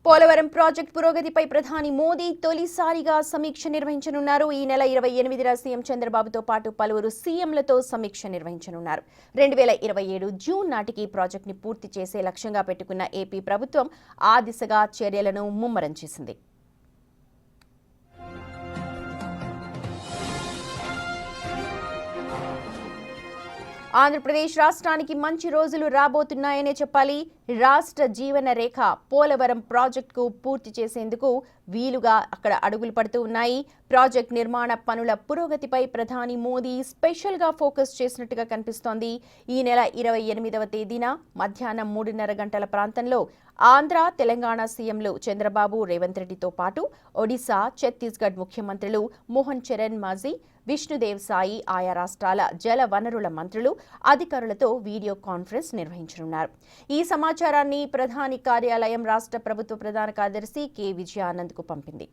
Polavaram project పురోగతిపై ప్రధాని మోదీ తొలిసారిగా సమీక్ష నిర్వహించనున్నారు. ఈ నెల 28న సీఎం చంద్రబాబుతో పాటు పలువురు సీఎంలతో సమీక్ష నిర్వహించనున్నారు. 2027 జూన్ నాటికి ప్రాజెక్టుని పూర్తి చేసే లక్ష్యంగా పెట్టుకున్న ఏపీ ప్రభుత్వం ఆ దిశగా చర్యలను ముమ్మరం చేసింది. ఆంధ్రప్రదేశ్ రాష్ట్రానికి మంచి రోజులు రాబోతున్నాయనే చెప్పాలి. రాష్ట్ర జీవన రేఖ పోలవరం ప్రాజెక్టుకు పూర్తి చేసేందుకు వీలుగా అక్కడ అడుగులు పడుతూ ఉన్నాయి. ప్రాజెక్ట్ నిర్మాణ పనుల పురోగతిపై ప్రధాని మోదీ స్పెషల్గా ఫోకస్ చేసినట్టుగా కనిపిస్తోంది. ఈ నెల 28వ తేదీన మధ్యాహ్నం 3:30 గంటల ప్రాంతంలో ఆంధ్ర, తెలంగాణ సీఎంలు చంద్రబాబు, రేవంత్ రెడ్డితో పాటు ఒడిశా, ఛత్తీస్గఢ్ ముఖ్యమంత్రులు మోహన్ చరణ్ మాజీ, విష్ణుదేవ్ సాయి ఆయా రాష్ట్రాల జల వనరుల మంత్రులు, అధికారులతో వీడియో కాన్ఫరెన్స్ నిర్వహించనున్నారు. ఈ సమాచారాన్ని ప్రధాని కార్యాలయం రాష్ట్ర ప్రభుత్వ ప్రధాన కార్యదర్శి కె విజయానంద్కు పంపింది.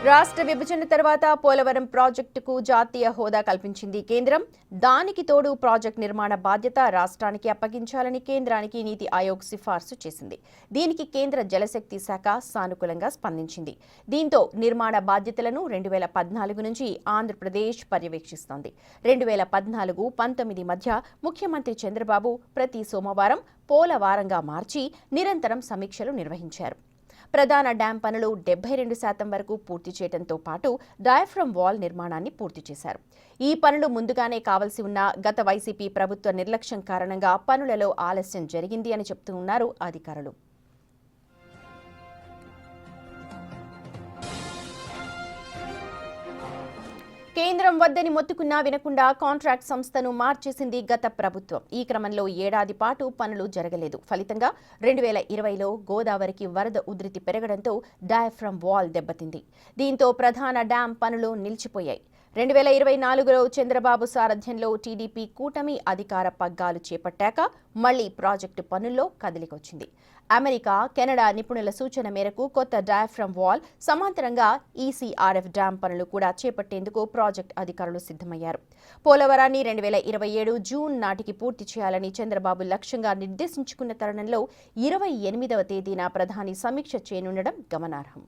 రాష్ట్ర విభజన తర్వాత పోలవరం ప్రాజెక్టుకు జాతీయ హోదా కల్పించింది కేంద్రం. దానికి తోడు ప్రాజెక్టు నిర్మాణ బాధ్యత రాష్ట్రానికి అప్పగించాలని కేంద్రానికి నీతి ఆయోగ్ సిఫార్సు చేసింది. దీనికి కేంద్ర జలశక్తి శాఖ సానుకూలంగా స్పందించింది. దీంతో నిర్మాణ బాధ్యతలను 2014 నుంచి ఆంధ్రప్రదేశ్ పర్యవేక్షిస్తోంది. 2014-19 మధ్య ముఖ్యమంత్రి చంద్రబాబు ప్రతి సోమవారం పోలవారంగా మార్చి నిరంతరం సమీక్షలు నిర్వహించారు. ప్రధాన డ్యాం పనులు 72% వరకు పూర్తి చేయడంతో పాటు డయాఫ్రమ్ వాల్ నిర్మాణాన్ని పూర్తి చేశారు. ఈ పనులు ముందుగానే కావాల్సి ఉన్న గత వైసీపీ ప్రభుత్వ నిర్లక్ష్యం కారణంగా పనులలో ఆలస్యం జరిగింది అని చెబుతూ ఉన్నారు అధికారులు. కేంద్రం వద్దని మొత్తుకున్నా వినకుండా కాంట్రాక్ట్ సంస్థను మార్చేసింది గత ప్రభుత్వం. ఈ క్రమంలో ఏడాది పాటు పనులు జరగలేదు. ఫలితంగా 2020లో గోదావరికి వరద ఉధృతి పెరగడంతో డయాఫ్రమ్ వాల్ దెబ్బతింది. దీంతో ప్రధాన డ్యాం పనులు నిలిచిపోయాయి. 2024లో చంద్రబాబు సారథ్యంలో టీడీపీ కూటమి అధికార పగ్గాలు చేపట్టాక మళ్లీ ప్రాజెక్టు పనుల్లో కదిలికొచ్చింది. అమెరికా, కెనడా నిపుణుల సూచన మేరకు కొత్త డయాఫ్రమ్ వాల్ సమాంతరంగా ఈసీఆర్ఎఫ్ డ్యాం పనులు కూడా చేపట్టేందుకు ప్రాజెక్టు అధికారులు సిద్ధమయ్యారు. పోలవరాన్ని 2027 జూన్ నాటికి పూర్తి చేయాలని చంద్రబాబు లక్ష్యంగా నిర్దేశించుకున్న తరుణంలో 28వ తేదీన ప్రధాని సమీక్ష చేయనుండడం గమనార్హం.